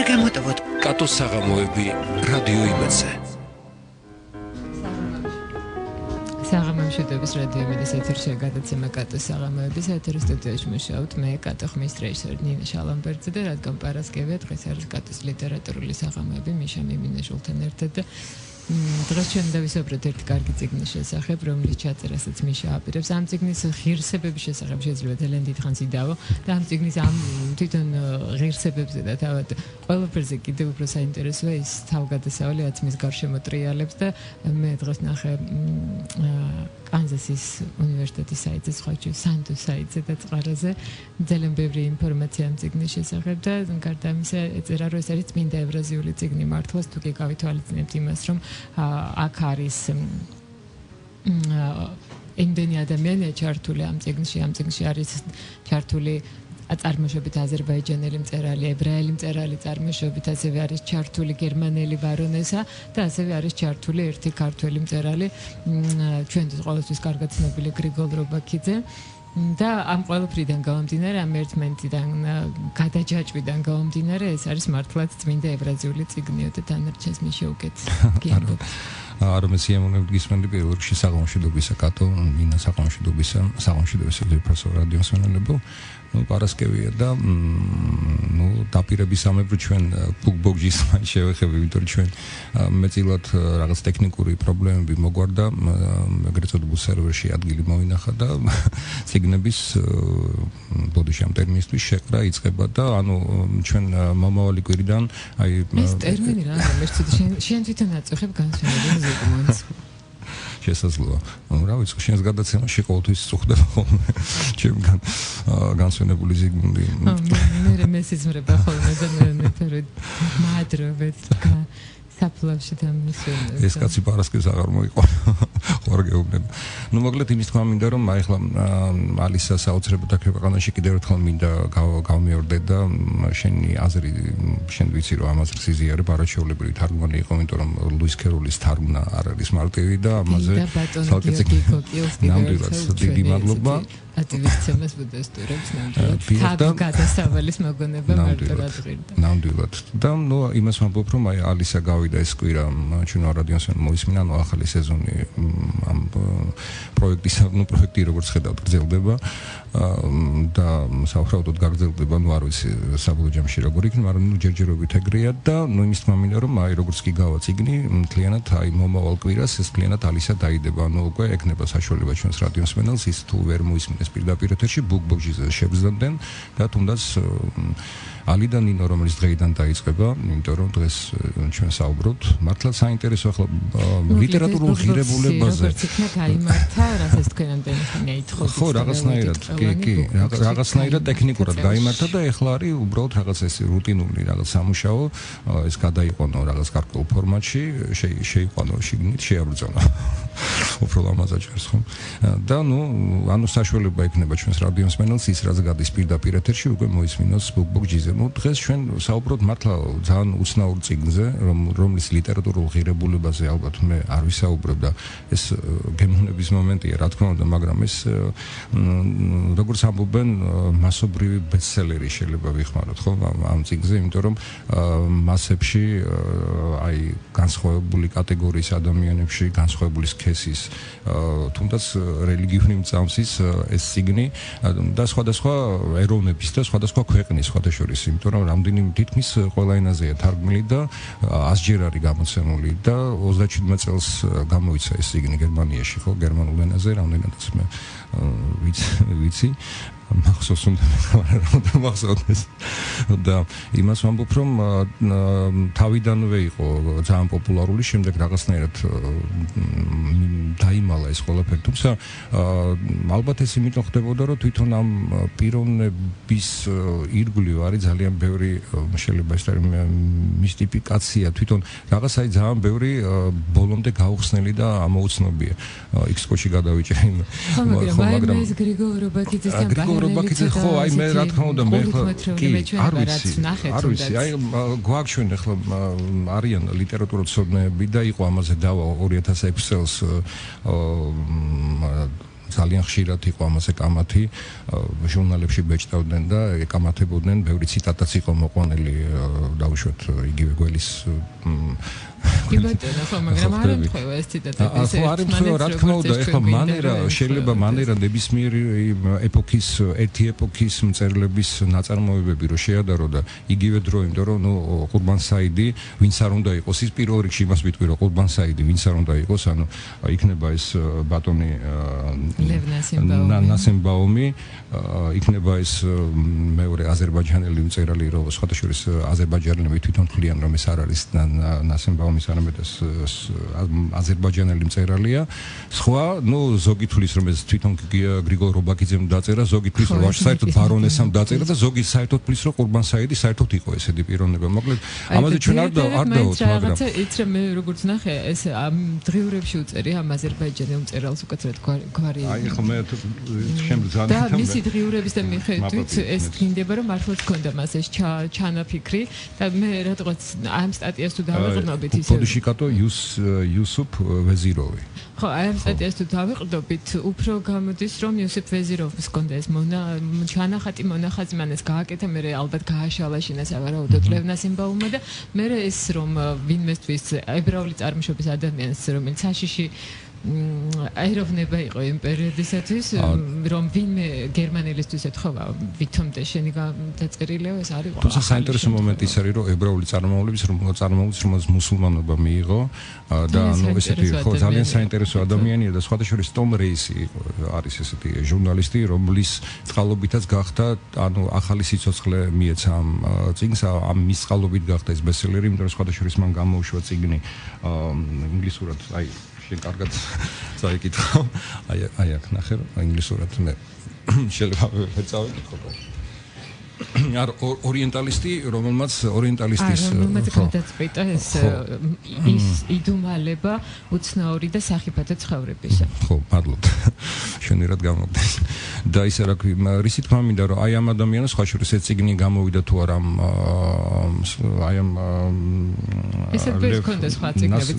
არ გამოტოვოთ კატოს საღამოები რადიო იმედზე. საღამომშვიდობის რადიო იმედის ეთერში გადაცემა კატოს საღამოების ეთერის სტუდიაში მუშაობთ მე კატო ხმის რეჟისორი ნინა შალამბერძე და რადგან პარასკევია დღეს არის კატოს ლიტერატურული საღამოები მიშა მიმინაშვილთან ერთად და დღეს ჩვენ დავისაუბროთ ერთი კარგი წიგნის შესახებ, რომლის ჩაწერასაც მიშა აპირებს. ამ წიგნის ღირსებების შესახებ შეიძლება ძალიან დიდხანს იდაო და ამ წიგნის ამ თვითონ ღირსებებზე და თავად ყველაფერზე კიდევ უფრო საინტერესოა ის თავგადასავალი რაც მის გარშემო ტრიალებს და მე დღეს ნახე კანზასის უნივერსიტეტის საიტზე, სხვა სანდოს საიტზე და წყარაზე ძალიან ბევრი ინფორმაცია ამ წიგნის შესახებ და გარდა ამისა ეწერა რომ ეს არის წმინდა ევრაზიული წიგნი მართლაც თუ კი გავითვალისწინებთ იმას რომ აქ არის იმდენი ადამიანია ჩართული ამ წიგნში არის ჩართული წარმოშობით აზერბაიჯანელი მწერალი, ებრაელი მწერალი წარმოშობით, ასევე არის ჩართული გერმანელი ბარონესა და ასევე არის ჩართული ერთი ქართველი მწერალი, ჩვენთვის ყოველთვის კარგად ცნობილი გრიგოლ რობაქიძე. და ამ ყველაფრიდან გამომდინარე, ამ ერთმანეთიდან გადაჯაჭვიდან გამომდინარე, ეს არის მართლაც წმინდა ევრაზიული წიგნიო და დანარჩენს მის შეუკეთ. არ მესიამოვნებთ გისმენდი პირველ რიგში საღამოშვიდობისა კატო, ნინა საღამოშვიდობისა პროფესორ რადიოსმენელებო. პარასკევია და დაპირების სამებრო ჩვენ ბუგბოგჯის მაინც შევეხები, იმიტომ რომ ჩვენ მეწილად რაღაც ტექნიკური პრობლემები მოგვარდა, ეგრეთ წოდებულ სერვერში ადგილი მოინახა და ციგნების ბოდიში ამ ტერმინისთვის შეყრა იწყება და ანუ ჩვენ მომავალი კვირიდან აი ეს ტერმინი რა მერცდი შენ თვითონ აწუხებ განსვენებელი ზეგმონს შესაძლოა. რა ვიცი, შენს გადაცემაში ყოველთვის წუხდება ხოლმე ჩემგან განსვენებული ზიგმუნდი. მე მესიზმრება ხოლმე და მე მადრობეთ საფლავში დამისვენებ. ეს კაცი პარასკევს აღარ მოიყვანა. ხوار გეუბნება. მოკლედ იმის თქმა მინდა რომ ახლა ალისა საოცრებად აქ ქვეყანაში კიდევ ერთხელ მინდა გავმეორდე და შენი აზრი შენ ვიცი რომ ამას სიზიარე პარაჩეულებრივი თარგმანი იყო, იმიტომ რომ ლუის ქეროლის თარგმნა არ არის მარტივი და ამაზე თალკეცი ნამდვილად დიდი მადლობა. ატივისცემას ბუდესტურებს ნამდვილად გადასავალის მოგონება მარტო რადგირდა. ნამდვილად. და იმას ვამბობ რომ აი ალისა გავიდა ეს კვირა ჩვენ რადიოს მოისმინა ახალი სეზონი ამ პროექტი როგორც ხედავთ გრძელდება და საუბრობთ გაგრძელდება, არ ვიცი საბოლოო ჯამში როგორ იქნება, მაგრამ ჯერჯერობით ეგრეა და იმის თქმა მინდა რომ აი როგორც კი გავა წიგნი, მთლიანად აი მომავალ კვირას ეს მთლიანად ალისა დაიდება, უკვე ექნება საშუალება ჩვენს რადიოს მენელს ის თუ ვერ მოისმინეს პირდაპირ ეთერში ბუგბოგჯიზე შევზდენ და თუნდაც ალი და ნინო რომელიც დღეიდან დაიწყება, იმიტომ რომ დღეს ჩვენ საუბრობთ მართლაც საინტერესო ახლა ლიტერატურულ ღირებულებაზე. როგორც იქნა გაიმართა, რასაც თქვენამდე ხანია ითხოვთ. ხო, რაღაცნაირად, კი, რაღაცნაირად ტექნიკურად გაიმართა და ეხლა არის უბრალოდ რაღაც ეს რუტინული რაღაც სამუშაო, ეს გადაიყვანო რაღაც გარკვეულ ფორმატში, შეიყვანო შიგნით, შეაბრძანა. უფრო ლამაზად ჟღერს ხომ? და ანუ საშუალება ექნება ჩვენს რადიოს მენელს ის რაც გადის პირდაპირ ეთერში უკვე მოისმინოს ბუგბოგჯიზე. დღეს ჩვენ საუბრობთ მართლა ძალიან უცნაურ წიგნზე, რომლის ლიტერატურულ ღირებულებაზე ალბათ მე არ ვისაუბრებ და ეს გემოვნების მომენტია, რა თქმა უნდა, მაგრამ ეს როგორც ამბობენ, მასობრივი ბესტსელერი შეიძლება ვიხმაროთ, ხო, ამ წიგნზე, იმიტომ რომ მასებში აი განსხვავებული კატეგორიის ადამიანებში, განსხვავებული სქესის, თუნდაც რელიგიური მწამსის ეს წიგნი და სხვადასხვა ეროვნების და სხვადასხვა ქვეყნის სხვადასხვა იმიტომ რომ რამდენიმე თითქმის ყველა ენაზეა თარგმნილი და 100 ჯერ არის გამოცემული და 37 წელს გამოიცა ეს წიგნი გერმანიაში, ხო, გერმანულ ენაზე, რამდენადაც მე ვიცი მახსოვს და იმას ვამბობ რომ თავიდანვე იყო ძალიან პოპულარული, შემდეგ რაღაცნაირად დაიმალა ეს ყველაფერი, თუმცა ალბათ ეს იმიტომ ხდებოდა რომ თვითონ ამ პიროვნების ირგვლივ არის ძალიან ბევრი შეიძლება ეს მისტიფიკაცია, თვითონ რაღაცა ძალიან ბევრი ბოლომდე გაუხსნელი და ამოუცნობია. X-კოში გადავიჭრე მაგრამ ეს გრიგოლ რობაქიძე ხო, აი მე რა თქმა უნდა მე კი არ ვიცი, აი გვაქვს ახლა არიან ლიტერატურაცნობნები და იყო ამაზე დავა 2006 წელს ძალიან ხშირად იყო ამაზე კამათი, ჟურნალებში ბეჭდავდნენ და ეკამათებოდნენ, ბევრი ციტატაც იყო მოყვანილი, დაუშვათ იგივე გველის იბატონა ხო, მაგრამ არ ემთხვევა ეს ციტატები. ხო, არ ემთხვევა, რა თქმა უნდა, ეხლა მანერა შეიძლება მანერა ნებისმიერი ეპოქის, ერთი ეპოქის მწერლების ნაწარმოებები რო შეადარო და იგივე დრო, იმიტომ რომ ნუ ყურბან საიდი, ვინც არ უნდა იყოს, ის პირველ რიგში იმას ვიტყვი, რომ ყურბან საიდი, ვინც არ უნდა იყოს, ანუ იქნება ეს ბატონი ნასემბაუმი, იქნება ეს მეორე აზერბაიჯანელი მწერალი, რომ სხვადასხვა აზერბაიჯანელები თვითონ თვლიან, რომ ეს არ არის ნასემბაუმის არამედ ეს აზერბაიჯანელი მწერალია. სხვა, ნუ ზოგი თვლის, რომ ეს თვითონ გრიგოლ რობაქიძემ დაწერა, ზოგი თვლის, რომ საერთოდ ბარონესამ დაწერა და ზოგი საერთოდ თვლის, რომ ყურბან საიდი საერთოდ იყო ესეთი პიროვნება. მოკლედ, ამაზე ჩვენ არ დავთ, მაგრამ იცი მე როგორც ნახე, ეს ამ დღიურებში უწერი ამ აზერბაიჯანელ მწერალს უკეთრად გვარი. აი ხო მე შემძანე და მისი დღიურების და მიხედვით ეს გინდება, რომ მართლაც ქონდა მას ეს ჩანაფიქრი და მე რატოღაც ამ სტატიას თუ დავეყრდნობით ისე პოდიშიკატო იუსუფ ვეზიროვი. ხო, აი ამ სტატიას თუ დავეყრდნობით, უფრო გამოდის, რომ იუსუფ ვეზიროვის ქონდა ეს ჩანახატი მონახაზი მან ეს გააკეთა, მე ალბათ გააშალაშინა სავარაუდოდ ლევნასიმბაუმმა და მე ეს რომ ვინმესთვის ებრაული წარმოშობის ადამიანს, რომელიც საშიში აეროვნება იყო იმ პერიოდისათვის, რომ ვინმე გერმანელისთვის ეთხოვა, ვითომდე შენი დაწერილია ეს არის. თუმცა საინტერესო მომენტი ის არის, რომ ებრაული წარმომავლობის რომელსაც მუსულმანობა მიიღო და ანუ ესეთი ხო ძალიან საინტერესო ადამიანია და სხვადასხვა ტომ რეისი არის ესეთი ჟურნალისტი, რომლის წყალობითაც გახდა, ანუ ახალი სიცოცხლე მიეცა ამ წიგნს, ამ მის წყალობით გახდა ეს ბესტსელერი, იმიტომ რომ სხვადასხვა მან გამოუშვა წიგნი ინგლისურად, აი შენ კარგად წაიკითხო. აი აქ ნახე რომ ინგლისურად მე შეიძლება ვეწავიკითხო. არ ორიენტალისტი, რომელმაც ორიენტალისტის გადაწყვიტა ეს იდუმალება უცნაური და სახიფათო ცხოვრებისა. ხო, მადლობთ. შენერად გამოგდეს. და ისე რა ქვია, რისი თქმა მინდა რომ აი ამ ადამიანს ხაშურის ეს წიგნი გამოვიდა თუ არა აი ამ ესე ვქონდა სხვა წიგნები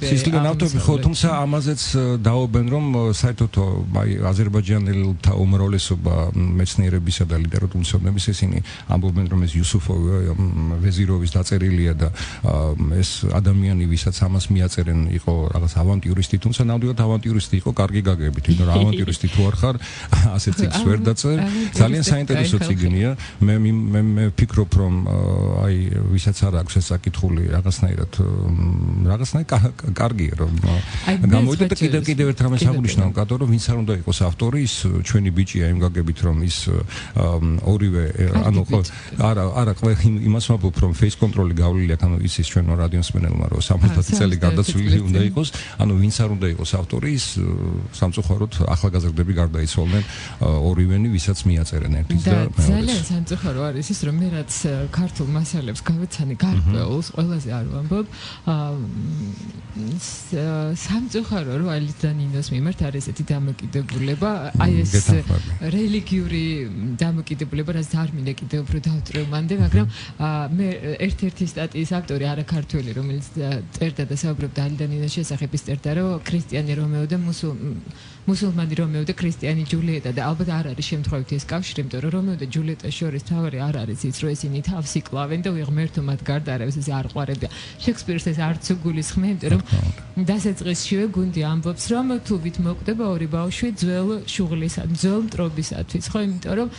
სისხლიდან ავტობი ხო, თუმცა ამაზეც დაობენ რომ საერთოდ აი აზერბაიჯანელთა უმრავლესობა მეცნიერებისა და ლიტერატურმცოდნების ესენი ამბობენ რომ ეს იუსუფოვი ვეზიროვის დაწერილია და ეს ადამიანი ვისაც ამას მიაწერენ იყო რაღაც ავანტიურისტი, თუმცა ნამდვილად ავანტიურისტი იყო კარგი გაგებით, იმიტომ რომ ავანტიურისტი თუ არ ხარ ასეთ წიგნს ვერ დაწერ. ძალიან საინტერესო წიგნია. მე ვფიქრობ რომ აი ვისაც არ აქვს ეს საკითხული რაღაცნაირად კარგია რომ გამოვიდა და კიდევ ერთ რამეს აღნიშნავ კატო რომ ვინც არ უნდა იყოს ავტორი, ის ჩვენი ბიჭია იმ გაგებით რომ ის ორივე ანუ ხო არა იმას ვამბობ რომ face control-ი გავლილი აქვს, ანუ იცის ჩვენო რადიოსმენელმა რომ 60 წელი გარდაცვლილი უნდა იყოს, ანუ ვინც არ უნდა იყოს ავტორი, ის სამწუხაროდ ახალგაზრდები გარდაიცვალნენ ორივენი, ვისაც მიაწერენ ერთის და მეორეს. ძალიან სამწუხარო არის ის რომ მე რაც ქართულ მასალებს გავეცანი გარკვეულს ყველაზე არ ვამბობ, სამწუხარო რომ ალისთან ინოს მიმართ არის ესეთი დამოკიდებულება, აი ეს რელიგიური დამოკიდებულება, რაც არ მინდა კიდევ უფრო დავწრევ მანდე, მაგრამ მე ერთ-ერთი სტატიის ავტორი არაქართველი, რომელიც წერდა და საუბრობდა ალისთან ინოს შესახებ, ის წერდა რომ ქრისტიანი რომეო და მუსულმანი რომეო და ქრისტიანი ჯულიეტა და ალბათ არ არის შემთხვევითი ეს კავშირი, იმიტომ რომ რომეო და ჯულიეტას შორის თავი არ არის ის, რომ ისინი თავს იკლავენ და ვიღმერთო მათ გარდა არავის ეს არ ყვარებდა. შექსპირს ეს არც უგულისხმე, იმიტომ რომ დასაწყისშივე გუნდი ამბობს, რომ თუ ვით მოკვდება ორი ბავშვი ძველ შუღლისა, ძველ მტრობისათვის, ხო, იმიტომ რომ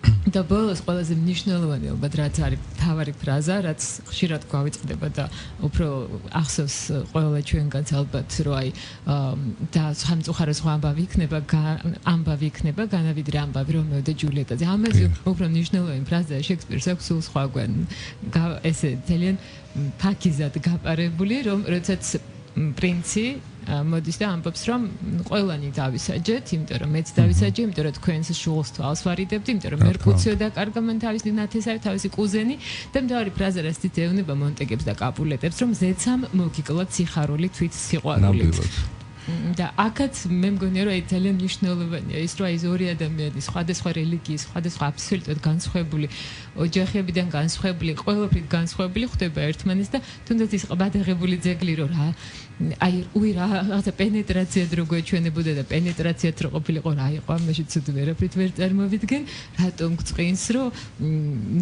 და ბოლოს ყველაზე მნიშვნელოვანი ალბათ რაც არის თავარი ფრაზა, რაც ხშირად გვავიწყდება და უფრო ახსოვს ყველა ჩვენგანს ალბათ, რომ აი და სამწუხარო სხვა ამბავი იქნება განავიდრე ამბავი რომეო და ჯულიეტაზე. ამაზე უფრო მნიშვნელოვანი ფრაზაა შექსპირს აქვს სულ სხვაგვარი ესე ძალიან ფაქიზად გაპარებული, რომ როდესაც პრინცი მოდის და ამბობს რომ ყველანი დავისაჯეთ, იმიტომ რომ მეც დავისაჯე, იმიტომ რომ თქვენს შულს თვალს ვარიდებთ, იმიტომ რომ მერკუციო დაკარგა მან თავისი ნათესავი, თავისი კუზენი და მთავარი ფრაზა რაც თითეუნება მონტეგებს და კაპულეტებს, რომ ზეცამ მოგიკლა სიხარული თვით სიყვარულით. და აქაც მე მგონია რომ აი ძალიან მნიშვნელოვანია ის რომ აი ეს ორი ადამიანი სხვადასხვა რელიგიის, სხვადასხვა აბსოლუტურად განსხვავებული ოჯახებიდან განსხვავებული, ყველაფრით განსხვავებული ხდება ერთმანეთს და თუნდაც ის ყბადაღებული ძეგლი რომ რა აი რაღაცა პენეტრაციად რო გვეჩვენებოდა და პენეტრაციად რო ყოფილიყო რა იყო ამაში ცუდ ვერაფრით ვერ წარმოვიდგენ რატომ გწყინს რომ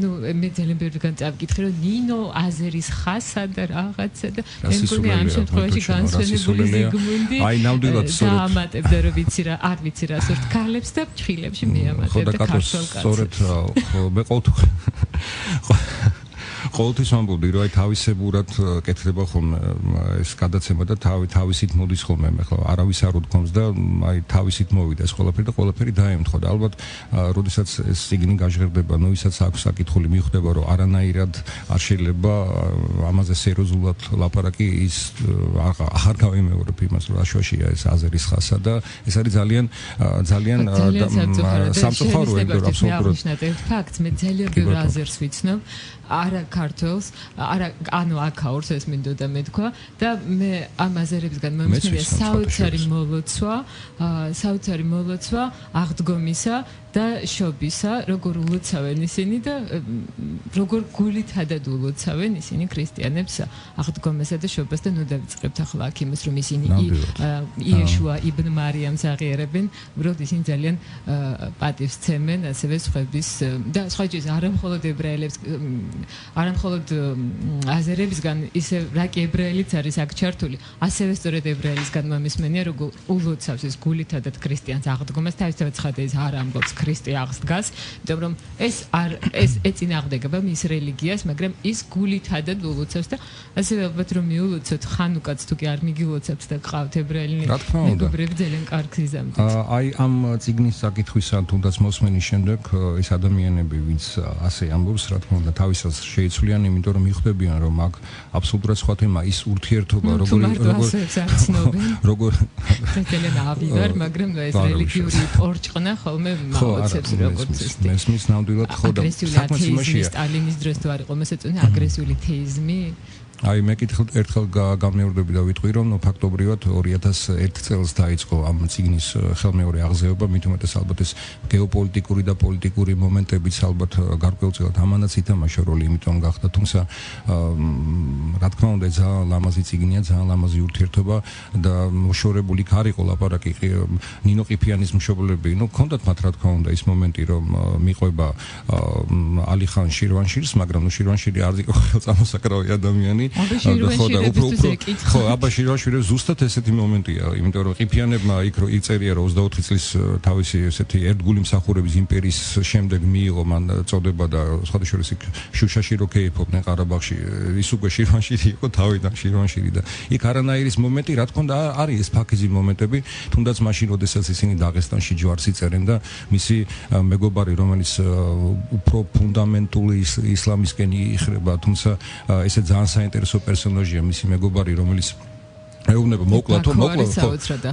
ნუ მე ძალიან ბევრგან წავკითხე რომ ნინო აზერის ხასა და რაღაცა და მე მგონია ამ შემთხვევაში განსვენებული ზიგმუნდი აი ნამდვილად სწორედ ამატებდა რომ ვიცი რა არ ვიცი რა სურთ ქალებს და ფრჩხილებში მიამატებდა ქართულ კაცებს სწორედ მე ყოველთვის ვამბობდი რომ აი თავისებურად კეთდება ხოლმე ეს გადაცემა და თავისით მოდის ხოლმე მე ხო არავის არ უთქვამს და აი თავისით მოვიდა ეს ყველაფერი და ყველაფერი დაემთხვა და ალბათ როდესაც ეს სიგნი გაჟღერდება ნუ ისაც აქვს საკითხული მიხვდება რომ არანაირად არ შეიძლება ამაზე სერიოზულად ლაპარაკი ის აღარ გავიმეორებ იმას რომ აშუაშია ეს აზერის ხასა და ეს არის ძალიან სამწუხაროა იმიტომ აბსოლუტურად ფაქტს მე ძალიან ბევრ აზერს ვიცნობ არა ქართველს, არა ანუ აქაურს ეს მინდოდა მეთქვა და მე ამ აზერებისგან მომწონია საოცარი მოლოცვა აღდგომისა და შობისა, როგორ ულოცავენ ისინი და როგორ გულითადად ულოცავენ ისინი ქრისტიანებს აღდგომასა და შობას და ნუ დავიწყებთ ახლა აქ იმას რომ ისინი იეშუა იბნ მარიამს აღიარებენ, უბრალოდ ისინი ძალიან პატივს ცემენ ასევე სხვების და სხვა ჯერ არა მხოლოდ ებრაელებს არა მხოლოდ აზერებისგან ისე რა კი ებრაელიც არის აქ ჩართული, ასევე სწორედ ებრაელისგან მომისმენია როგორ ულოცავს ეს გულითადად ქრისტიანს აღდგომას, თავისთავად ცხადა ის არ ამბობს ქრისტე აღსდგას, იმიტომ რომ ეს ეწინააღმდეგება მის რელიგიას, მაგრამ ის გულითადად ულოცავს და ასევე ალბათ რომ მიულოცოთ ხანუკაც თუ კი არ მიგილოცებთ და ყავთ ებრაელი მეგობრები ძალიან კარგ იზამთით. აი ამ წიგნის საკითხვისა თუნდაც მოსმენის შემდეგ ეს ადამიანები ვინც ასე ამბობს, რა თქმა უნდა თავისას შეიცვლიან, იმიტომ რომ მიხვდებიან რომ აქ აბსოლუტურად სხვა თემა ის ურთიერთობა როგორ ძალიან ავიღარ, მაგრამ ეს რელიგიური პორჭყნა ხოლმე მაღლოცებს როგორც ეს მესმის ნამდვილად ხო და საქმეც იმაშია სტალინის დროს თუ არ იყო მოსაწონი აგრესიული თეიზმი აი მე ერთხელ გამეორდები და ვიტყვი რომ ფაქტობრივად 2001 წელს დაიწყო ამ წიგნის ხელმეორე აღზევება, მით უმეტეს ალბათ ეს გეოპოლიტიკური და პოლიტიკური მომენტებიც ალბათ გარკვეულწილად ამანაც ითამაშა როლი, იმიტომ გახდა, თუმცა რა თქმა უნდა ძალიან ლამაზი წიგნია, ძალიან ლამაზი ურთიერთობა და მოშორებული არ იყო ლაპარაკი ნინო ყიფიანის მშობლები, ნუ ქონდათ მათ რა თქმა უნდა ის მომენტი რომ მიყვება ალიხან შირვანშირს, მაგრამ ნუ შირვანშირი არ იყო ხელწამოსაკრავი ადამიანი ხო, აბა შირვანშირებს ზუსტად ესეთი მომენტია, იმიტომ რომ ყიფიანებმა იქ იწერია რომ 24 წლის თავისი ესეთი ერთგული მსახურების იმპერიის შემდეგ მიიღო მან წოდება და სხვადასხვა იქ შუშაში რო ქეიფობდნენ ყარაბაღში, ის უკვე შირვანშირი იყო თავიდან შირვანშირი და იქ არანაირის მომენტი, რა თქმა უნდა არის ეს ფაქიზი მომენტები, თუნდაც მაშინ როდესაც ისინი დაღესტანში ჯვარს იწერენ და მისი მეგობარი რომელიც უფრო ფუნდამენტული ისლამისკენ იხრება, თუმცა ესე ძალიან საინტერესო პერსონაჟია მისი მეგობარი, რომელიც ეუბნება მოკლათო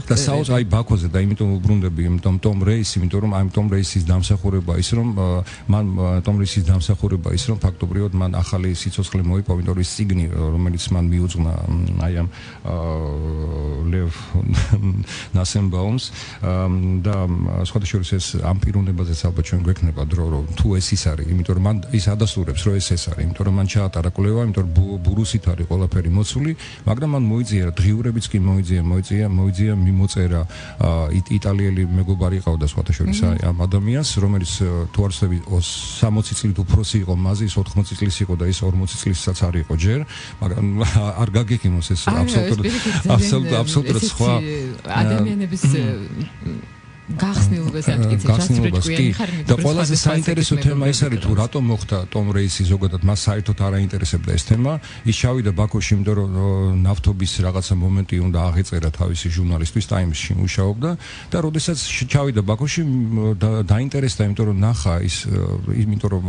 და საოცრად აი ბაქოზე და იმიტომ უბრუნდები ტომ რეისი, იმიტომ რომ აი ტომ რეისის დამსახურება ის რომ მან ტომ რეისის დამსახურება ის რომ ფაქტობრივად მან ახალი სიცოცხლე მოიპოვა, იმიტომ რომ ის ციგნი რომელიც მან მიუძღვნა აი ამ ლევ ნასენბაუმს და სხვადასხვა ეს ამ პიროვნებაზეც ალბათ ჩვენ გვექნება დრო რომ თუ ეს ის არის, იმიტომ რომ მან ის ადასტურებს რომ ეს არის, იმიტომ რომ მან ჩაატარა კვლევა, იმიტომ რომ ბურუსით არის ყველაფერი მოცული, მაგრამ მან მოიძიera რებიც კი მოიძია მიმოწერა იტალიელი მეგობარი ყავდა სხვადასხვა ამ ადამიანს, რომელიც თუ არ ვცდები 60 წლით უფროსი იყო მაზე, ის 80 წლის იყო და ის 40 წლისაც არ იყო ჯერ, მაგრამ არ გაგიქიმოს ეს აბსოლუტურად სხვა ადამიანების გახსნილობას აკეთებს და ყველაზე საინტერესო თემა ის არის თუ რატომ მოხდა ტომ რეისი ზოგადად მას საერთოდ არ აინტერესებდა ეს თემა, ის ჩავიდა ბაქოში, იმიტომ რომ ნავთობის რაღაცა მომენტი უნდა აღეწერა თავისი ჟურნალისტვის ტაიმსში მუშაობდა და როდესაც ჩავიდა ბაქოში დაინტერესდა, იმიტომ რომ ნახა ის იმიტომ რომ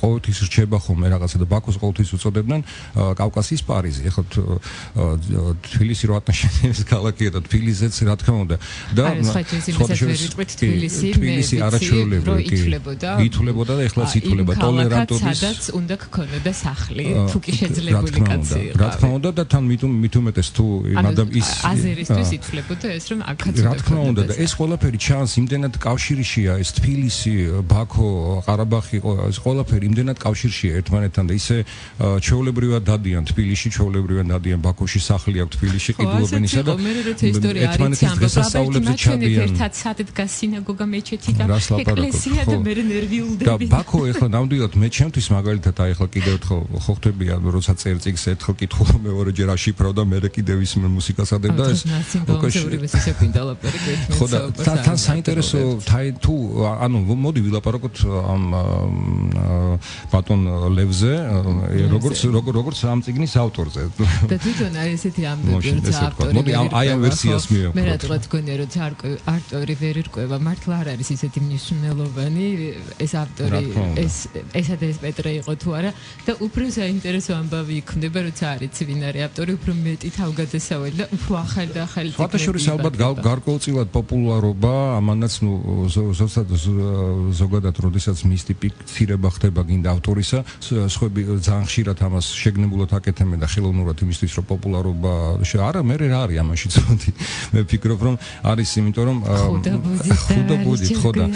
ყოველთვის რჩება ხოლმე რაღაცა და ბაქოს ყოველთვის უწოდებდნენ კავკასიის პარიზი, ეხლა თბილისი რო ატმოშენების ქალაქია და თბილისზეც რა თქმა უნდა და თბილისი არაჩვეულებრივი ითვლებოდა და ეხლაც ითვლება ტოლერანტობის სადაც უნდა გქონოდა სახლი თუ კი შეძლებული კაცი იყო რა თქმა უნდა და თან მით უმეტეს თუ ის აზერისთვის ითვლებოდა ეს რომ აქაც რა თქმა უნდა და ეს ყველაფერი ჩანს იმდენად კავშირშია ეს თბილისი ბაქო ყარაბაღი ეს ყველაფერი იმდენად კავშირშია ერთმანეთთან და ისე ჩვეულებრივად დადიან თბილისში ჩვეულებრივად დადიან ბაქოში სახლი აქვს თბილისში ყიდულობენ ისა და ერთმანეთის დღესასწაულებზე ჩადიან ერთად სადღაც სინაგოგა მეჩეთი და ეკლესია და მე ნერვიულდები და ბაქო ეხლა ნამდვილად მე ჩემთვის მაგალითად აი ეხლა კიდევ ერთხელ ხო ხდებია როცა წერწიგს ერთხელ კითხულობ მეორეჯერ აშიფრავ და მე კიდევ ის მუსიკას ადებ და ეს ხო და თან საინტერესო თუ ანუ მოდი ვილაპარაკოთ ამ ბატონ ლევზე როგორც ამ წიგნის ავტორზე და თვითონ არის ესეთი ამბები რომ ავტორი მოდი აი ამ ვერსიას მე რატოაც გქონია რომ ავტორი ვერ ირკვევა მართლა არ არის ისეთი მნიშვნელოვანი ეს ავტორი ესა და ეს პეტრე იყო თუ არა და უფრო საინტერესო ამბავი იქნება როცა არის ვინ არის ავტორი უფრო მეტი თავგადასავალი და უფრო ახალი და ახალი ფოტოშორის ალბათ გარკვეულწილად პოპულარობა ამანაც ნუ ზოგადად როდესაც მისტიფიცირება ხდება გინდა ავტორისა სხვები ძალიან ხშირად ამას შეგნებულად აკეთებენ და ხელოვნურად იმისთვის რომ პოპულარობა არა მე რა არის ამაში ცოტი მე ვფიქრობ რომ არის იმიტომ რომ ხუდაბუძით ხო და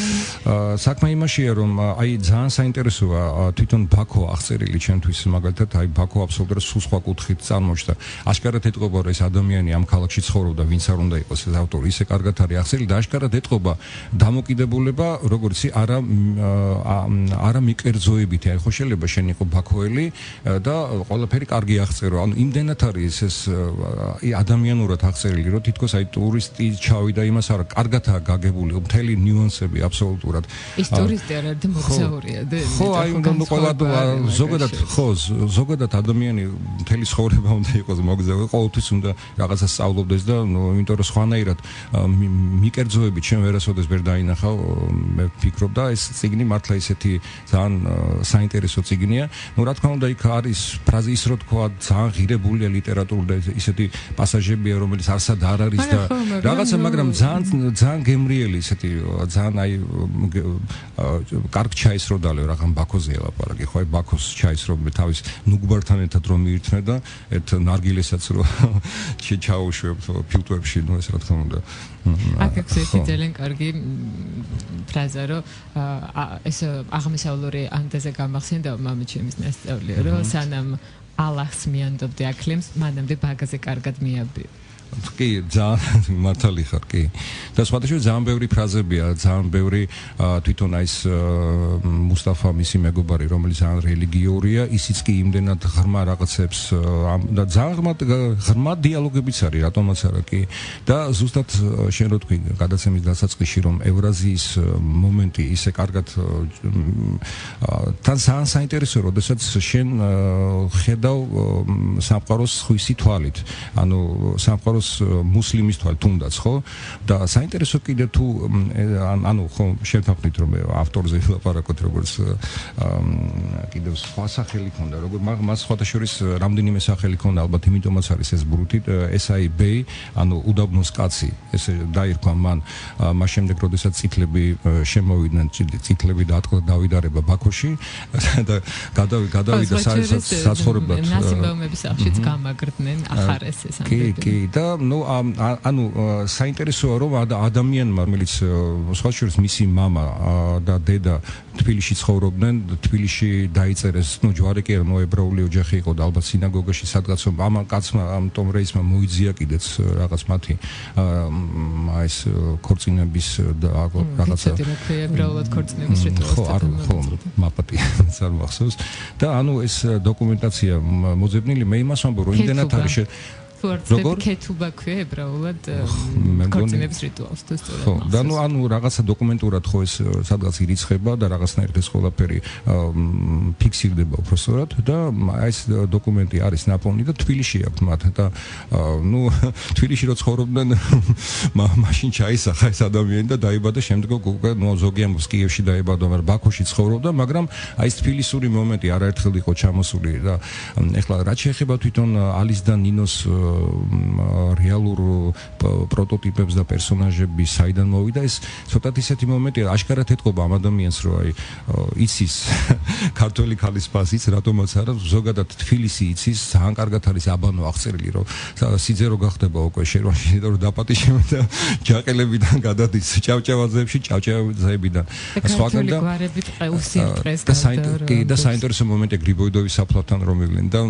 საქმე იმაშია რომ აი ძალიან საინტერესოა თვითონ ბაქო აღწერილი ჩემთვის მაგალითად აი ბაქო აბსოლუტურად სულ სხვა კუთხით წარმოჩნდა აშკარად ეთყობა რომ ეს ადამიანი ამ ქალაქში ცხოვრობდა ვინც არ უნდა იყოს ეს ავტორი ისე კარგად არის აღწერილი და აშკარად ეთყობა დამოკიდებულება როგორც არა მიკერძოებითი აი ხო შეიძლება შენ იყო ბაქოელი და ყველაფერი კარგი აღწერო ანუ იმდენად არის ეს ადამიანურად აღწერილი რომ თითქოს აი ტურისტი ჩავიდა იმას არა კარგადაა გაგებული მთელი ნიუანსები აბსოლუტურად ის ტურისტი არ არის და მოგზაურია და ხო აი ნუ ყველა ზოგადად ადამიანი მთელი ცხოვრება უნდა იყოს მოგზაური ყოველთვის უნდა რაღაცა სწავლობდეს და იმიტომ რომ სხვანაირად მიკერძოებით ჩვენ ვერასოდეს ვერ დაინახავ მე ვფიქრობ და ეს წიგნი მართლა ისეთი ძალიან საინტერესო წიგნია ნუ რა თქმა უნდა იქ არის ფრაზი ის რო თქვა ძალიან ღირებულია ლიტერატურული და ისეთი პასაჟებია რომელიც არსად არ არის და რაღაცა მაგრამ ძალიან გემრიელი ისეთი ძალიან აი კარგ ჩაის რო დალევ რაღაც ბაქოზე ელაპარაკი ხო აი ბაქოს ჩაის რო მე თავის ნუგბართან ერთად რომ მიირთმე და ერთ ნარგილესაც რო ჩაუშვებ ფილტვებში ნუ ეს რა თქმა უნდა აქ ექსეთი ძალიან კარგი ფრაზა რომ ეს აღმოსავლური ანდაზე გამახსენდა მამაჩემის ნასწავლია რომ სანამ ალახს მიანდობდე აკლემს მანამდე ბაგაზე კარგად მიაბიო კი ძალიან მართალი ხარ კი და სხვადასხვა ძალიან ბევრი ფრაზებია ძალიან ბევრი თვითონ აი ეს მუსტაფა მისი მეგობარი რომელიც ძალიან რელიგიურია ისიც კი იმდენად ღრმა რაღაცებს და ძალიან ღრმა დიალოგებიც არის რატომაც არა კი და ზუსტად შენ რო თქვი გადაცემის დასაწყისში რომ ევრაზიის მომენტი ისე კარგად თან ძალიან საინტერესოა როდესაც შენ ხედავ სამყაროს ხვისი თვალით ანუ სამყაროს მუსლიმის თვალით თუნდაც ხო და საინტერესო კიდე თუ ანუ ხო შევთანხმდით რომ ავტორზე ვილაპარაკოთ როგორც კიდევ სხვა სახელი ქონდა როგორც მას სხვათა შორის რამდენიმე სახელი ქონდა ალბათ იმიტომაც არის ეს ბრუთით SIB ანუ უდაბნოს კაცი ესე დაირქვა მან მას შემდეგ როდესაც წითლები შემოვიდნენ წითლები დავიდარება ბაქოში და გადავიდა საცხოვრებლად ნასიმბაუმების სახშიც გამაგრდნენ ახარეს ეს ამბები კი და ნუ ანუ საინტერესოა რომ ადამიანმა რომელიც სხვა შორის მისი мама და დედა თბილისში ცხოვრობდნენ თბილისში დაიწერეს ნუ ჯვარი კი ნუ ებრაული ოჯახი იყო და ალბათ სინაგოგაში სადღაც ამ კაცმა ამ ტომ რეისმა მოიძია კიდეც რაღაც მათი ეს ქორწინების რაღაცა ებრაულად ქორწინების რიტუალი ხო მაპატი არ მახსოვს და ანუ ეს დოკუმენტაცია მოძებნილი მე იმას ვამბობ რომ იმდენად არის როგორ კეთობა ქვია ებრაულად ქორწინების რიტუალს თუ სწორად ხო და ანუ რაღაცა დოკუმენტურად ხო ეს სადღაც ირიცხება და რაღაცნაირად ეს ყველაფერი ფიქსირდება უბრალოდ და ეს დოკუმენტი არის ნაპოვნი და თბილისში აქვს მათ და ნუ თბილისში რო ცხოვრობდნენ მაშინ ჩაისახა ეს ადამიანი და დაიბადა შემდგომ უკვე ნუ ზოგი ამბობს კიევში დაიბადა მაგრამ ბაქოში ცხოვრობდა მაგრამ აი ეს თბილისური მომენტი არაერთხელ იყო ჩამოსული და ეხლა რაც შეეხება თვითონ ალის და ნინოს რეალურ პროტოტიპებს და პერსონაჟების საიდან მოვიდა ეს ცოტათ ისეთი მომენტია აშკარად ეთყობა ამ ადამიანს რომ აი იცის ქართველი ქალის ფასიც რატომაც არა ზოგადად თბილისი იცის ძალიან კარგად არის აბანო აღწერილი რომ სიძე რო გახდება უკვე შერვაში რომ დაპატიშება და ჯაყელებიდან გადადის ჭავჭავაძეებში ჭავჭავაძეებიდან სხვაგან და გვარებით უსიერთყეს და საინტერესო მომენტია გრიბოიდოვის საფლავთან რომ მივლენ და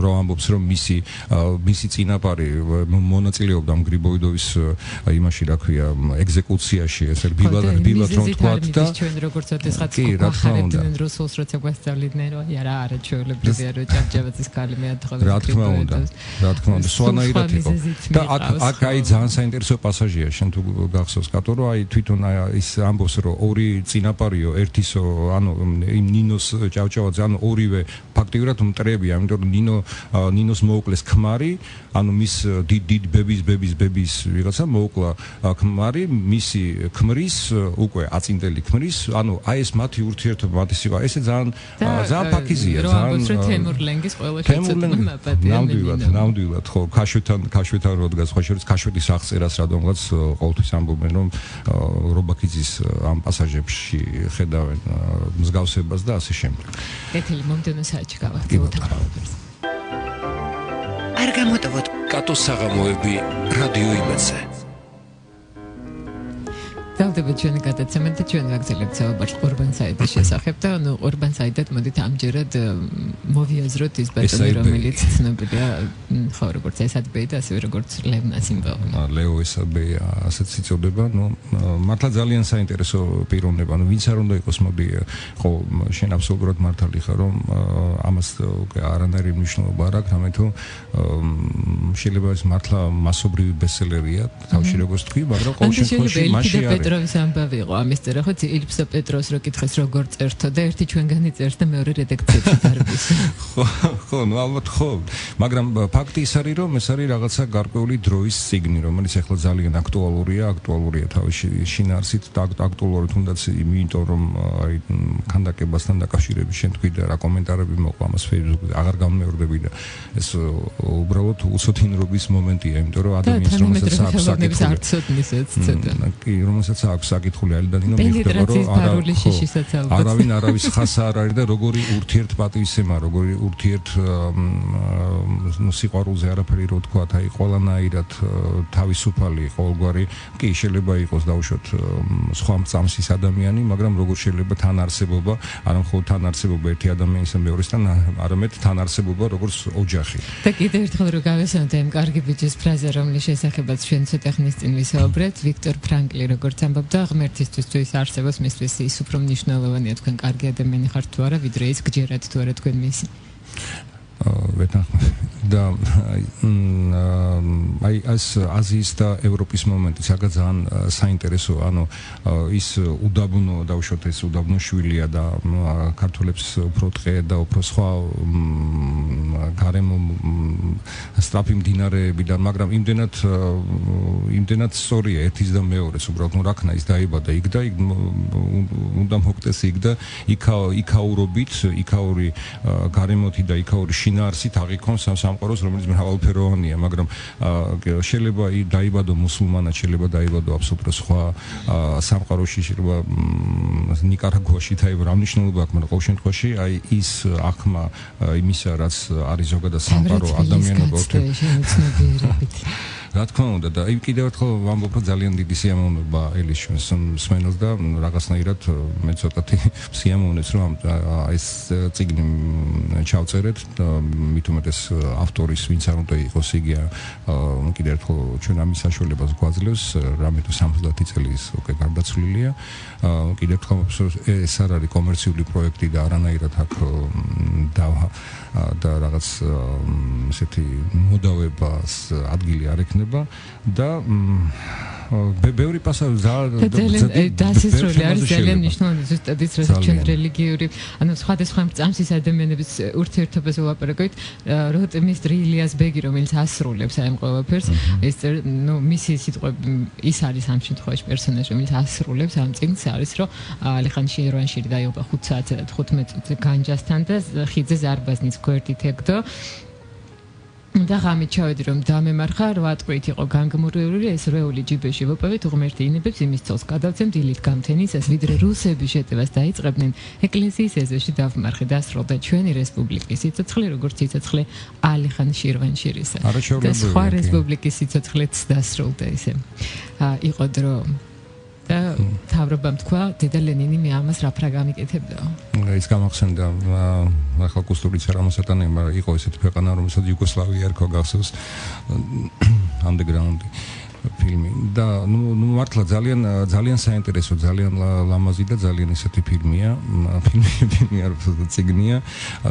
რომ ამბობს რომ მისი წინაპარი მონაწილეობდა ამ გრიბოიდოვის იმაში რა ქვია ეგზეკუციაში ესე ბილად რომ თქვა და ჩვენ როგორც ოდესღაც ხარებდნენ რუსულს როცა გვასწავლიდნენ რომ არა არა ჩვეულებრივია რომ ჭავჭავაძის ქალი მეათხოვეს რა თქმა უნდა სვანაირად იყო და აქ აი ძალიან საინტერესო პასაჟია შენ თუ გახსოვს კატო რომ აი თვითონ ის ამბობს რომ ორი წინაპარიო ერთისო ანუ იმ ნინოს ჭავჭავაძე ანუ ორივე ფაქტიურად მტრებია იმიტომ რომ ნინოს მოუკლეს ქმარი ანუ მის დიდ ბების ვიღაცა მოუკლა ქმარი მისი ქმრის უკვე აწინდელი ქმრის ანუ აი ეს მათი ურთიერთობა მათი სიყვა ესე ძალიან ფაქიზია ძალიან თემურლენგის ყველა შეცდომა ნამდვილად ხო ქაშვეთან რო დგას ხო შეიძლება ქაშვეთის აღწერას რადგანაც ყოველთვის ამბობენ რომ რობაქიძის ამ პასაჟებში ხედავენ მსგავსებას და ასე შემდეგ. ეთილი მომდენო საათში გავახსოვთ ახალებს. არ გამოტოვოთ კატოს საღამოები რადიო იმედზე. დავდება ჩვენი გადაცემა და ჩვენ ვაგრძელებთ საუბარს ყურბან საიდის შესახებ და ანუ ყურბან საიდად მოდით ამჯერად მოვიაზროთ ის ბატონი რომელიც ცნობილია ხო როგორც ესადბეი და ასევე როგორც ლევნა სიმბოლი. ლეო ესადბეი ასეც იწოდება, ნუ მართლა ძალიან საინტერესო პიროვნება, ნუ ვინც არ უნდა იყოს მოდი ხო შენ აბსოლუტურად მართალი ხარ რომ ამას არანაირი მნიშვნელობა არ აქვს, რამე თუ შეიძლება ეს მართლა მასობრივი ბესტსელერია, თავში როგორც თქვი, მაგრამ ყოველ შემთხვევაში მასში არის პეტროვის ამბავი იყო ამის წერა ხო ილიფსო პეტროს რო კითხეს როგორ წერთო და ერთი ჩვენგანი წერს და მეორე რედაქციაში დარბის ხო ნუ ალბათ ხო მაგრამ ფაქტი ის არის რომ ეს არის რაღაცა გარკვეული დროის ციგნი რომელიც ახლა ძალიან აქტუალურია თავისი შინაარსით და აქტუალური თუნდაც იმიტომ რომ აი ქანდაკებასთან დაკავშირებით შენ თქვი და რა კომენტარები მოყვა ამას Facebook-ზე აღარ გამეორდები და ეს უბრალოდ უსოთინრობის მომენტია იმიტომ რომ ადამიანს რომელსაც აქვს საკითხი რომელსაც აქვს საკითხული ალიდანინო მიხდება რომ არავინ არავის ხასა არ არის და როგორი ურთიერთპატივისცემა როგორი ურთიერთ სიყვარულზე არაფერი რო თქვა აი ყველანაირად თავისუფალი ყოველგვარი კი შეიძლება იყოს დაუშვათ სხვა მწამსის ადამიანი მაგრამ როგორ შეიძლება თან არსებობა არა მხოლოდ თან არსებობა ერთი ადამიანისა მეორესთან არამედ თან არსებობა როგორც ოჯახი და კიდევ ერთხელ რო გავესწროთ ამ კარგი ბიჭის ფრაზა რომლის შესახებაც ჩვენ ცოტა ხნის წინ ვისაუბრეთ ვიქტორ ფრანკლი როგორც ამბობდა ღმერთისთვის თუ ის არსებობს მისთვის ის უფრო მნიშვნელოვანია თქვენ კარგი ადამიანი ხართ თუ არა ვიდრე ის გჯერათ თუ არა თქვენ მისი და აი ეს აზიის და ევროპის მომენტი საკა ძალიან საინტერესო ანუ ის უდაბნო დავუშვათ ეს უდაბნო შვილია და ქართველებს უფრო ტყე და უფრო სხვა გარემო სტრაფი მდინარეებიდან მაგრამ იმდენად სწორია ერთის და მეორეს უბრალოდ ნუ რა ქნა ის დაიბადა იქ და უნდა მოგდეს იქ და იქაურობით იქაური გარემოთი და იქაური შინაარსით აღიქონს ამ სამყაროს რომელიც მრავალფეროვანია მაგრამ შეიძლება დაიბადო მუსულმანად შეიძლება დაიბადო აბსოლუტურად სხვა სამყაროში შეიძლება ნიკარაგუაში დაიბადო ამ მნიშვნელობა აქვს მაგრამ ყოველ შემთხვევაში აი ის აღქმა იმისა რაც არის ზოგადად სამყარო ადამიანობა ურთიერთობით რა თქმა უნდა და აი კიდევ ერთხელ ვამბობ რომ ძალიან დიდი სიამოვნებაა ელის ჩვენს მსმენელს და რაღაცნაირად მე ცოტათი სიამოვნებს რომ ეს წიგნი ჩავწერეთ და მით უმეტეს ავტორის ვინც არ უნდა იყოს იგი კიდევ ერთხელ ჩვენ ამის საშუალებას გვაძლევს რამე თუ 70 წელი ის უკვე გარდაცვლილია კიდევ ერთხელ ეს არ არის კომერციული პროექტი და არანაირად აქ და რაღაც ესეთი მოდავებას ადგილი არ ექნება და ბევრი პასაჟი დასისრული არის ძალიან მნიშვნელოვანი ზუსტად ის რომ ჩვენ რელიგიური ანუ სხვადასხვა წამსის ადამიანების ურთიერთობაზე ვლაპარაკობთ როტმისტრი ილიას ბეგი რომელიც ასრულებს აი ამ ყველაფერს ეს ნუ მისი სიტყვები ის არის ამ შემთხვევაში პერსონაჟი რომელიც ასრულებს ამ წიგნს არის რომ ალიხანში ერვანში დაიღუპა 5 საათზე და 15 წუთზე განჯასთან და ხიძე ზარბაზნის გვერდით ეგდო და ღამით ჩავედი რომ დამემარხა 8 ტყვით იყო განგმურველი ეს რეული ჯიბეში ვოპოვეთ ღმერთი ინებებს იმის წელს გადავცემ დილით გამთენისას ვიდრე რუსები შეტევას დაიწყებდნენ ეკლესიის ეზოში დავმარხე დასრულდა ჩვენი რესპუბლიკის სიცოცხლე როგორც სიცოცხლე ალიხან შირვანშირისა და სხვა რესპუბლიკის სიცოცხლეც დასრულდა ისე იყო დრო და თავრობამ თქვა დედა ლენინი მე ამას რა ფრა გამიკეთებდაო ის გამახსენდა ახლა კუსტურიც არ ამასატანე მაგრამ იყო ესეთი ქვეყანა რომელსაც იუგოსლავია ერქვა გახსოვს underground ფილმი და ნუ მართლა ძალიან საინტერესო ძალიან ლამაზი და ძალიან ესეთი ფილმია ფილმი არ წიგნია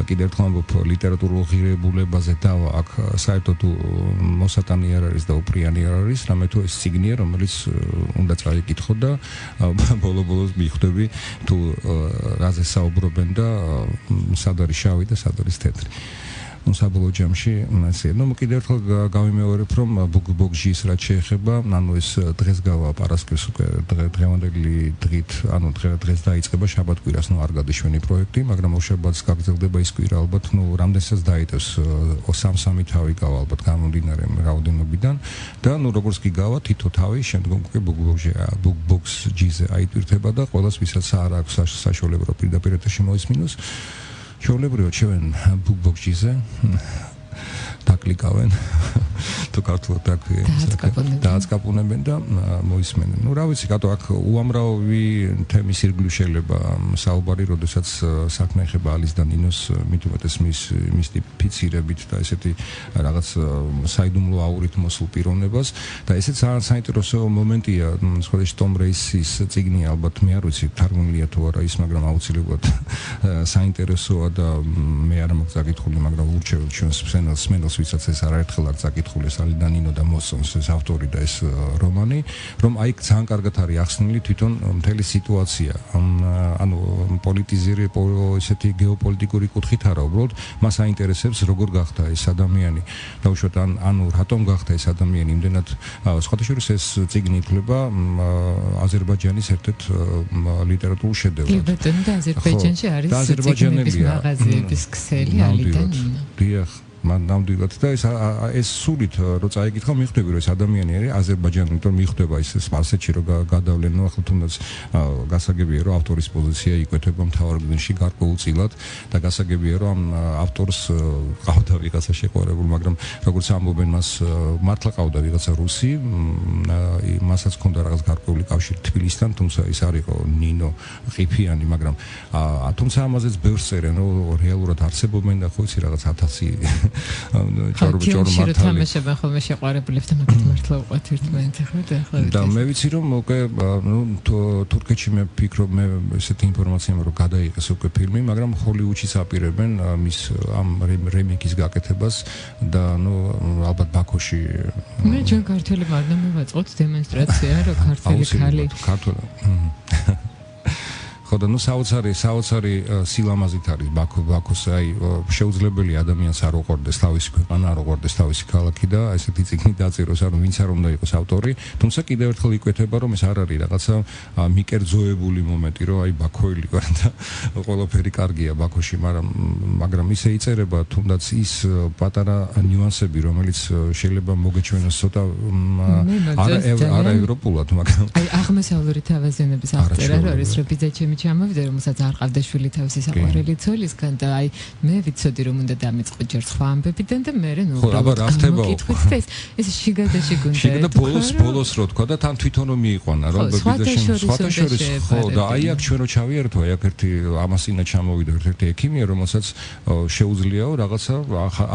კიდევ ერთხელ ამბობ ლიტერატურულ ღირებულებაზე და აქ საერთოდ მოსატანი არ არის და უპრიანი არ არის რამე თუ ეს წიგნია რომელიც უნდა წაიკითხო და ბოლოს მიხვდები თუ რაზე საუბრობენ და სად არის შავი და სად არის თეთრი საბოლოო ჯამში ასე ნუ კიდევ ერთხელ გავიმეორებ რომ ბოგჟის რაც შეეხება ანუ ეს დღეს გავა პარასკევს უკვე დღევანდელი დღით ანუ დღეს დაიწყება შაბათ-კვირას ნუ არ გადაშვენი პროექტი მაგრამ შაბათს გაგრძელდება ის კვირა ალბათ ნუ რამდენსაც დაიტევს 3 თავი გავა ალბათ გამომდინარე რაოდენობიდან და ნუ როგორც კი გავა თითო თავი შემდგომ უკვე ბოგჟიზე აიტვირთება და ყველას ვისაც არ აქვს საშუალება პირდაპირ ეთერში მოისმინოს ჩვეულებრივად შევენ ბუგბოქშიზე დაკლიკავენ თუ ქართულად დააწკაპუნებენ და მოისმენენ. ნუ რა ვიცი, კატო აქ უამრავი თემის ირგვლივ შეიძლება საუბარი, როდესაც საქმე ეხება ალის და ნინოს მithumetes მის ტიპიცირებით და ესეთი რაღაც საიდუმლო აურით მოსულ პიროვნებას და ესეც საინტერესო მომენტია, სხვადასხვა Tom Race-ის წიგნი ალბათ მე არ ვიცი თარგმნილია თუ არა ის, მაგრამ აუცილებლად საინტერესოა და მე არ მაქვს საკითხული, მაგრამ ურჩევ ჩვენს მსმენელს ვისაც ეს არაერთხელ არ წაკითხული ეს ალი და ნინო და მოსონს ეს ავტორი და ეს რომანი, რომ აი ძალიან კარგად არის ახსნილი თვითონ მთელი სიტუაცია. ანუ პოლიტიზირებული ესეთი გეოპოლიტიკური კუთხით არა, უბრალოდ მას აინტერესებს როგორ გახდა ეს ადამიანი. დაუშვათ ანუ რატომ გახდა ეს ადამიანი იმდენად სხვადასხვა ეს წიგნი ითვლება აზერბაიჯანის ერთ-ერთ ლიტერატურულ შედევრად. და აზერბაიჯანში არის წიგნების მაღაზიების ქსელიალი და ნინო. დიახ ნამდვილად და ეს სულით რო წაიკითხა მიხვდები რომ ეს ადამიანი არის აზერბაიჯანი, იმიტომ მიხვდება ის სპარსეთში რო გადავლენ, ნუ ახლა თუნდაც გასაგებია რომ ავტორის პოზიცია იკვეთება მთავარ გზაში გარკვეულწილად და გასაგებია რომ ავტორს ყავდა ვიღაცა შეყვარებული, მაგრამ როგორც ამბობენ მას მართლა ყავდა ვიღაცა რუსი, მასაც ჰქონდა რაღაც გარკვეული კავშირი თბილისთან, თუმცა ის არ იყო ნინო ყიფიანი, მაგრამ თუმცა ამაზეც ბევრს წერენ, რომ რეალურად არსებობენ და ხო იცი რაღაც 1000 ჯორ თამაშებენ ხოლმე შეყვარებულებთან მაგით მართლა უყვათ ერთმანეთი ხო და მე ვიცი რომ უკვე ნუ თურქეთში მე ფიქრობ მე ესეთი ინფორმაცია რომ გადაიღეს უკვე ფილმი, მაგრამ ჰოლივუდშიც აპირებენ მის ამ რემეიკის გაკეთებას და ნუ ალბათ ბაქოში მე ჩვენ ქართველებმა არ მივაწყოთ დემონსტრაცია რომ ქართველი ხალი ხოდა ნუ საოცარი სილამაზით არის ბაქოს აი შეუძლებელი ადამიანს არ უყურდეს თავისი ქვეყანა, არ უყურდეს თავისი ქალაქი და ესეთი წიგნი დაწეროს, ანუ ვინც არ უნდა იყოს ავტორი, თუმცა კიდევ ერთხელ იკვეთება რომ ეს არ არის რაღაცა მიკერძოებული მომენტი, რომ აი ბაქოელი ვარ და ყველაფერი კარგია ბაქოში, მაგრამ ისე იწერება თუნდაც ის პატარა ნიუანსები, რომელიც შეიძლება მოგეჩვენოს ცოტა არა ევროპულად, მაგრამ აი აღმოსავლური თავაზიანების აღწერა რო არის რომ ბიძაჩემი ჩამოვიდა, რომელსაც არ ყავდა შვილი თავისი საყვარელი ცოლისგან და აი მე ვიცოდი რომ უნდა დამეწყო ჯერ სხვა ამბებიდან და მე ნუ მოკითხეთ ეს შიგადაში გუნდა ბოლოს რო თქვა და თან თვითონ რომ მიიყვანა რომ სხვათა შორის ხო და აი აქ ჩვენ რო ჩავიერთო აი აქ ერთი ამასინა ჩამოვიდა ერთ-ერთი ექიმია რომელსაც შეუძლიაო რაღაცა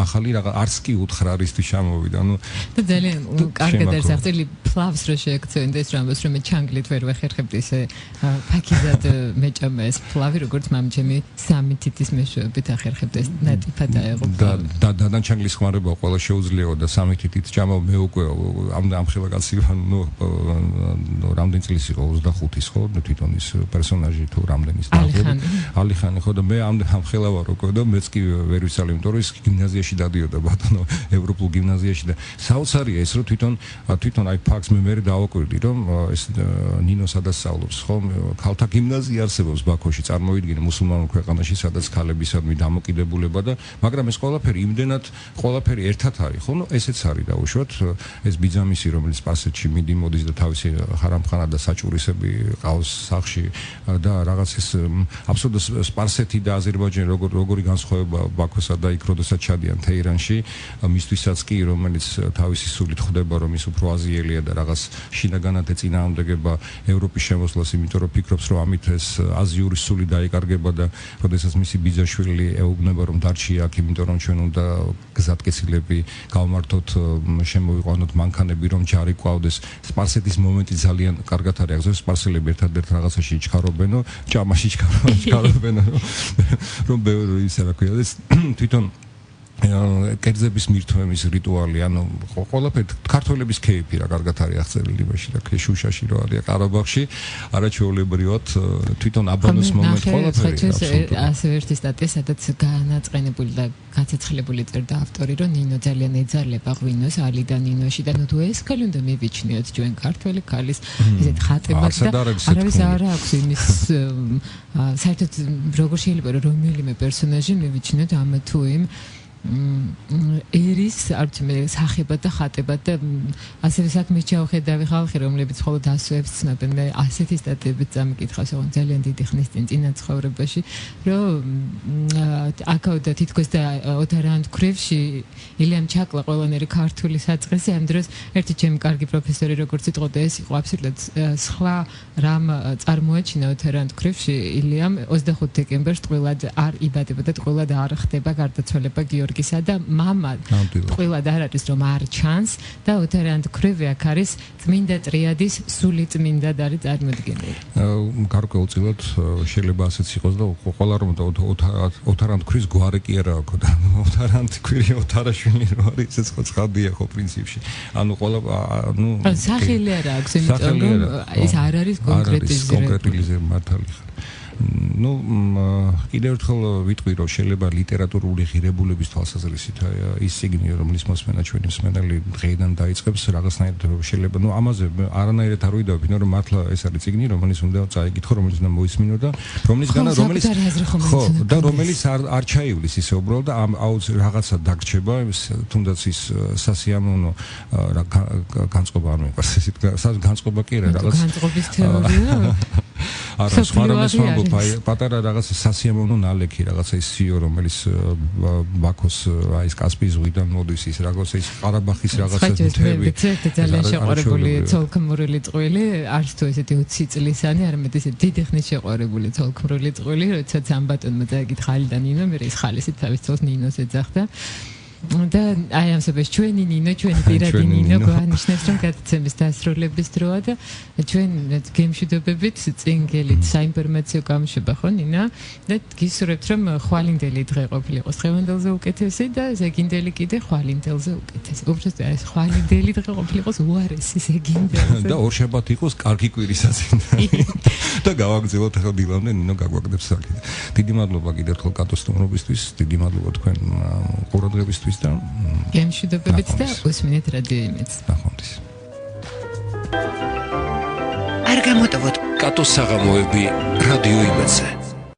ახალი რაღაც არც კი უთხრა რისთვის ჩამოვიდა ნუ და ძალიან კარგად არის აღწერილი ფლავს რო შეექცევენ და ეს რამბოს რომ მე ჩანგლით ვერ ვეხერხებდი ესე ფაქიზად მეჭამა ეს ფლავი როგორც მამჩემი 3 თითის მეშვეობით ახერხებდა ეს ნატიფად აეღო და დანჩანგლის ხმარება ყველა შეუძლიაო და 3 თითით ჭამა მე უკვე ამ ხელა კაცი ნუ რამდენი წლის იყო 25-ის ხო თვითონ ის პერსონაჟი თუ რამდენის ალიხანი ხო და მე ამ ხელა ვარ უკვე და მეც კი ვერ ვიცალი, იმიტომ რომ ის გიმნაზიაში დადიოდა ბატონო ევროპულ გიმნაზიაში და საოცარია ეს რომ თვითონ აი ფაქს მე დავაკვირდი რომ ეს ნინო სადასწავლობს ხო ქალთა გიმნაზია არსებობს ბაქოში, წარმოიდგინე მუსულმანურ ქვეყანაში, სადაც ქალებისადმი დამოკიდებულება და მაგრამ ეს ყველაფერი ერთად არის, ხო? ესეც არის დაუშვათ, ეს ბიძამისი, რომელიც სპარსეთში მოდის და თავისი ხარამხანა და საჭურისები ყავს სახში და რაღაც ეს აბსოლუტურად სპარსეთი და აზერბაიჯანი როგორი განსხვავება ბაქოსა და იქ როდესაც ჩადიან თეირანში, მისთვისაც კი რომელიც თავისი სულით ხვდება რომ ის უფრო აზიელია და რაღაც შინაგანად ეწინააღმდეგება ევროპის შემოსვლას, იმიტომ რომ ფიქრობს რომ ამით ეს აზიური სული დაიკარგება და როდესაც მისი ბიძაშვილი ეუბნება რომ დარჩი აქ, იმიტომ რომ ჩვენ უნდა გზატკეცილები გავმართოთ, შემოვიყვანოთ მანქანები რომ ჯარი ყავდეს. სპარსეთის მომენტი ძალიან კარგად არის, ახლა სპარსელები ერთადერთ რაღაცაში ჩქარობენო, ჭამაში ჩქარობენო, რომ ბევრი ისე რა ქვია, ეს თვითონ კერძების მირთმევის რიტუალი, ანუ ყველაფერი ქართველების კეიფი რა კარგად არის აღწერილი მაშინ და შუშაში რო არის ყარაბაღში, არაჩვეულებრივად თვითონ აბანოს მომენტ ყველაფერი. ასევე ერთი სტატია, სადაც განაწყენებული და გაცეცხლებული წერდა ავტორი, რომ ნინო ძალიან ეძალება ღვინოს ალი და ნინოში და ნუ ეს ქალი უნდა მივიჩნიოთ ჩვენ ქართველი ქალის ესეთ ხატებად და არავის არ აქვს იმის საერთოდ როგორ შეიძლება რომ რომელიმე პერსონაჟი მივიჩნიოთ ამ თუ იმ ერის სახებად და ხატებად და ასევე საქმეს ჩავხედავი ხალხი, რომლებიც მხოლოდ ასოებს ცნობენ და ასეთი სტატიებით წამიკითხავს, ოღონდ ძალიან დიდი ხნის წინა ცხოვრებაში, რომ აკავდა თითქოს და ოთარანთ ქრივში ილიამ ჩაკლა ყველანაირი ქართული საწყისი, ამ დროს ერთი ჩემი კარგი პროფესორი როგორც იტყოდა, ეს იყო აბსოლუტურად სხვა რამ წარმოაჩინა ოთარანთ ქრივში ილიამ 25 დეკემბერს ტყუილად არ იბადება და ტყუილად არ ხდება გარდაცვალება გიორგისა და მამა ტყუილად არ არის რომ არ ჩანს და ოთარანთ ქრივი აქ არის წმინდა ტრიადის სული წმინდად არის წარმოდგენილი. გარკვეულწილად შეიძლება ასეც იყოს და ყველა რომ ოთარანთ ქრის გვარი კი არა აქვს და ოთარანთ ქვირი ოთარაშვილი რო არის ეს ხო ცხადია ხო პრინციპში. ანუ ყველა ანუ სახელი არა აქვს, იმიტომ რომ ეს არ არის კონკრეტიზირებული მართალი ხარ. Ну, კიდევ ერთხელ ვიტყვი, რომ შეიძლება ლიტერატურული ღირებულების თვალსაზრისით ის სიგნი, რომლის მოსმენა ჩვენი მსმენელი დღეიდან დაიწყებს, რაღაცნაირად შეიძლება, ну, ამაზე არანაირად არ ვიდავ, იმიტომ რომ მართლა ეს არის სიგნი, რომელიც უნდა წაიკითხო, რომელიც უნდა მოისმინო და რომელიც არ ჩაივლის ისე უბრალოდ და რაღაცა დაგრჩება, თუნდაც ის სასიამოვნო განწყობა არ მეყარს, ისეთ განწყობა კი არა, რაღაც განწყობის თეორია. არა, სხვა რამეს ვამბობ, პატარა რაღაც სასიამოვნო ნალექი, რაღაცა ის სიო, რომელიც ბაქოს ის კასპიის ზღვიდან მოდის, ის რაღაცა ის ყარაბაღის რაღაცა თემები. ძალიან შეყვარებული ცოლქმრული წყვილი, არც თუ ესეთი 20 წლისანი, არამედ ესეთი დიდი ხნის შეყვარებული ცოლქმრული წყვილი, როდესაც ამ ბატონმა წაიკითხა ალი და ნინო, მე ის ხალისით თავის ცოლს ნინოს ეძახდა. და აი ამ სოფეს ჩვენი ნინო, ჩვენი პირადი ნინო გვანიშნებს რომ გადაცემის დასრულების დროა და ჩვენ გემშვიდობებით წინგელით საინფორმაციო გამოშვება ხო ნინა და გისურვებთ რომ ხვალინდელი დღე ყოფილიყოს დღევანდელზე უკეთესი და ზეგინდელი კიდე ხვალინდელზე უკეთესი. უბრალოდ ეს ხვალინდელი დღე ყოფილიყოს უარესი ზეგინდელზე და ორშაბათ იყოს კარგი კვირისაცინი და გავაგზავნოთ ახლა დილამდე ნინო გაგვაგდებს საკი. დიდი მადლობა კიდევ ერთხელ კატოსტუმრობისთვის, დიდი მადლობა თქვენ ყურადღებისთვის და გემშვიდობებით და უსმინეთ რადიო იმედს. ნახვამდის. არ გამოტოვოთ კატოს საღამოები რადიო იმედზე.